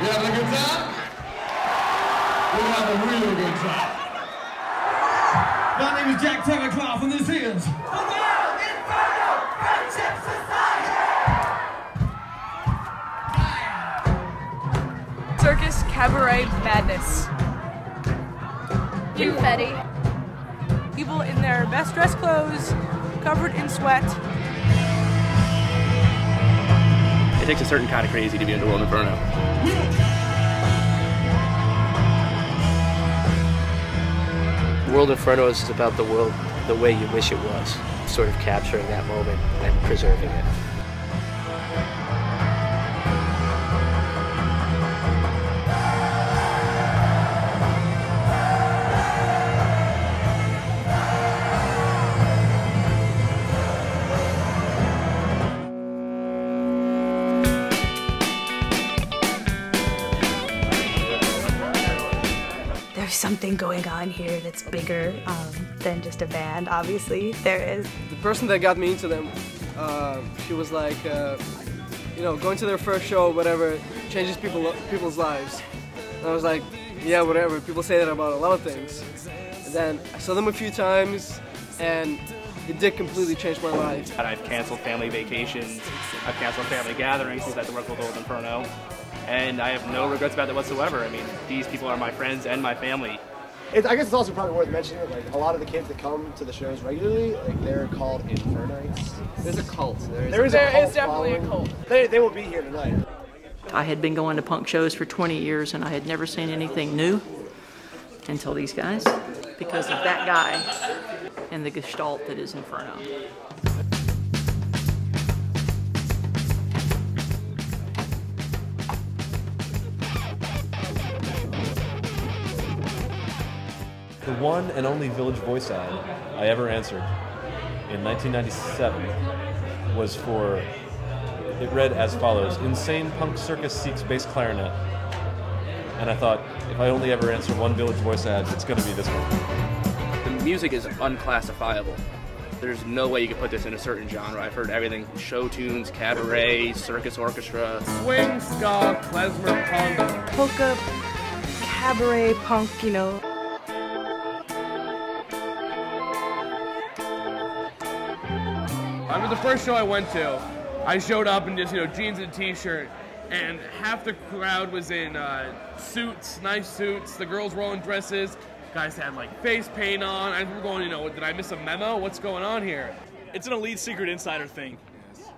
You having a good time? We're gonna have a real good time. My name is Jack Terricloth, and this is the World Inferno Friendship Society! Circus cabaret madness. Confetti. People in their best dress clothes, covered in sweat. It takes a certain kind of crazy to be in the World Inferno. World Inferno is about the world the way you wish it was, sort of capturing that moment and preserving it. There's something going on here that's bigger than just a band, obviously. There is. The person that got me into them, she was like, going to their first show, whatever, changes people's lives. And I was like, yeah, whatever. People say that about a lot of things. And then I saw them a few times, and it did completely change my life. I've canceled family vacations, I've canceled family gatherings since I had to work with World Inferno. And I have no regrets about that whatsoever. I mean, these people are my friends and my family. I guess it's also probably worth mentioning, like, a lot of the kids that come to the shows regularly, like, they're called Infernites. There's a cult. There is definitely a cult. They will be here tonight. I had been going to punk shows for 20 years and I had never seen anything new until these guys, because of that guy and the gestalt that is Inferno. The one and only Village Voice ad I ever answered in 1997 was for, it read as follows: Insane Punk Circus seeks bass clarinet. And I thought, if I only ever answer one Village Voice ad, it's going to be this one. The music is unclassifiable. There's no way you could put this in a certain genre. I've heard everything from show tunes, cabaret, circus orchestra. Swing, ska, klezmer, punk. Polka, cabaret, punk, I mean, the first show I went to, I showed up in just, jeans and a t-shirt, and half the crowd was in suits, nice suits. The girls were all in dresses. Guys had, like, face paint on. I was going, did I miss a memo? What's going on here? It's an elite secret insider thing.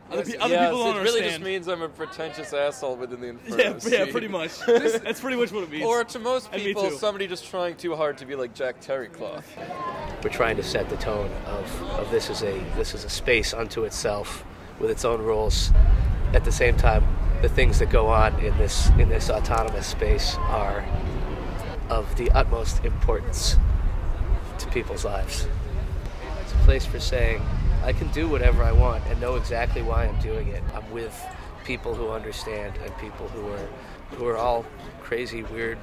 Other Yes, people don't it really understand. just means I'm a pretentious asshole within the Inferno scene. Yeah, pretty much. That's pretty much what it means. Or to most And me people, too. somebody just trying too hard to be like Jack Terricloth. We're trying to set the tone of this is a space unto itself with its own rules. At the same time, the things that go on in this autonomous space are of the utmost importance to people's lives. It's a place for saying, I can do whatever I want and know exactly why I'm doing it. I'm with people who understand and people who are all crazy, weird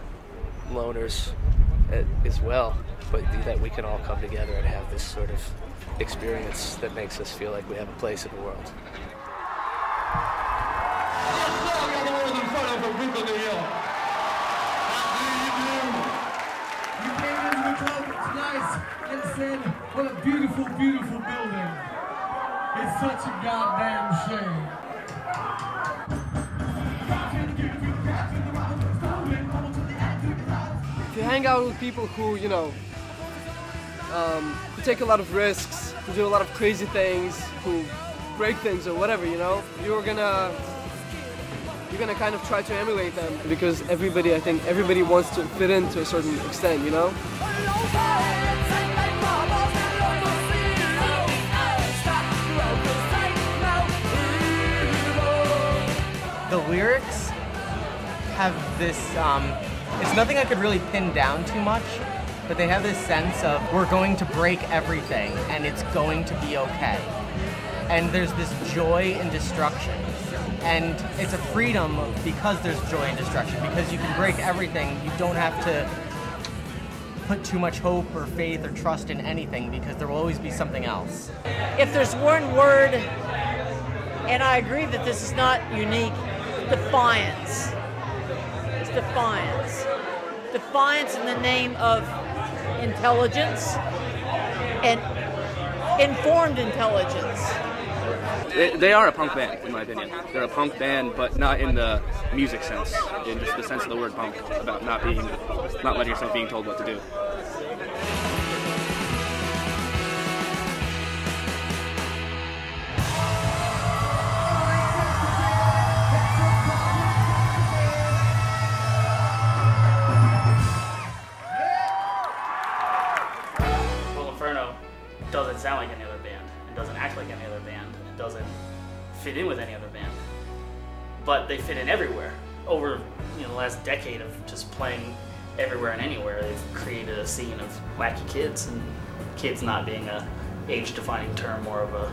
loners as well, but that we can all come together and have this sort of experience that makes us feel like we have a place in the world. What a beautiful, beautiful building. It's such a goddamn shame. If you hang out with people who, who take a lot of risks, who do a lot of crazy things, who break things or whatever, you're gonna kind of try to emulate them, because I think everybody wants to fit in to a certain extent, The lyrics have this, it's nothing I could really pin down too much, but they have this sense of, we're going to break everything and it's going to be okay. And there's this joy in destruction. And it's a freedom because there's joy in destruction, because you can break everything. You don't have to put too much hope or faith or trust in anything, because there will always be something else. If there's one word, and I agree that this is not unique, defiance. defiance. Defiance in the name of intelligence and informed intelligence. They are a punk band, in my opinion. They're a punk band, but not in the music sense, in just the sense of the word punk, about not letting yourself being told what to do. Inferno doesn't sound like any other band. It doesn't act like any other band. It doesn't fit in with any other band. But they fit in everywhere. Over the last decade of just playing everywhere and anywhere, they've created a scene of wacky kids, and kids not being a age-defining term, more of a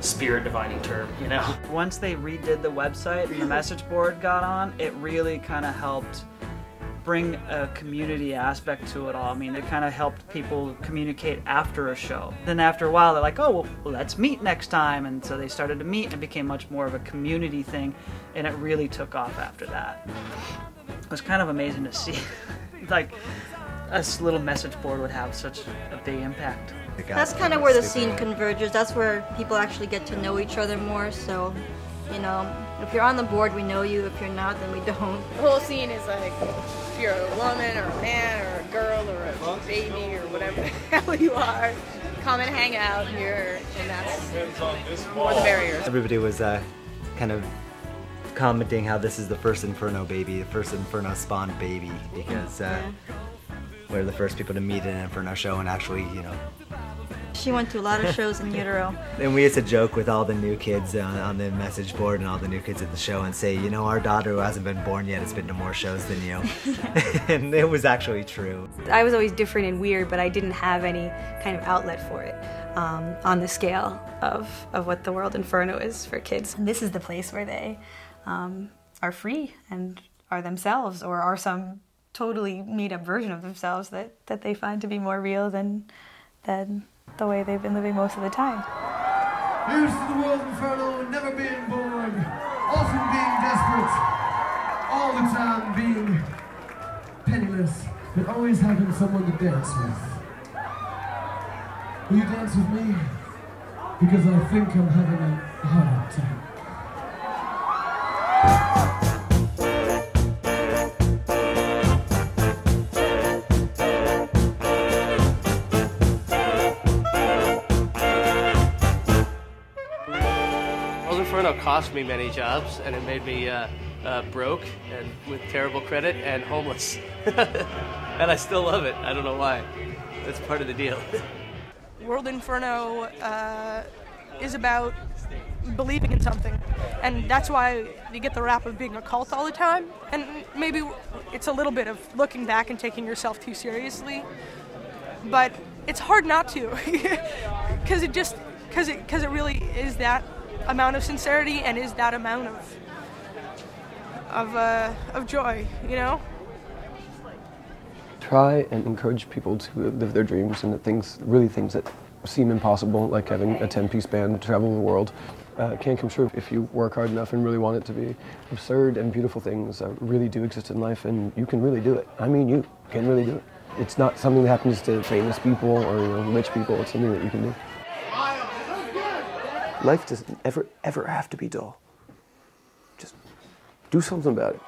spirit-defining term, you know? Once they redid the website and the message board got on, it really kind of helped bring a community aspect to it all. I mean, it kind of helped people communicate after a show. Then after a while, they're like, oh, well, let's meet next time. And so they started to meet, and it became much more of a community thing, and it really took off after that. It was kind of amazing to see, like, this little message board would have such a big impact. That's kind of where the scene converges. That's where people actually get to know each other more, so, you know, if you're on the board, we know you. If you're not, then we don't. The whole scene is like, if you're a woman or a man or a girl or a baby or whatever the hell you are, come and hang out here, and that's more the barrier. Everybody was kind of commenting how this is the first Inferno baby, the first Inferno spawned baby, because we're the first people to meet at an Inferno show and actually, you know. She went to a lot of shows in utero. And we used to joke with all the new kids on the message board and all the new kids at the show and say, you know, our daughter who hasn't been born yet has been to more shows than you. And it was actually true. I was always different and weird, but I didn't have any kind of outlet for it on the scale of what the World Inferno is for kids. And this is the place where they are free and are themselves, or are some totally made-up version of themselves that they find to be more real than the way they've been living most of the time. Here's to the World Inferno, never being bored, often being desperate, all the time being penniless, but always having someone to dance with. Will you dance with me? Because I think I'm having a heart attack. Inferno cost me many jobs, and it made me broke and with terrible credit and homeless. And I still love it. I don't know why. That's part of the deal. World Inferno is about believing in something, and that's why you get the rap of being a cult all the time. And maybe it's a little bit of looking back and taking yourself too seriously, but it's hard not to, because it really is that amount of sincerity and is that amount of joy, you know? Try and encourage people to live their dreams and the things that seem impossible, like having a 10-piece band traveling the world, can come true if you work hard enough and really want it to be. Absurd and beautiful things really do exist in life, and you can really do it. I mean, you can really do it. It's not something that happens to famous people or rich people. It's something that you can do. Life doesn't ever have to be dull. Just do something about it.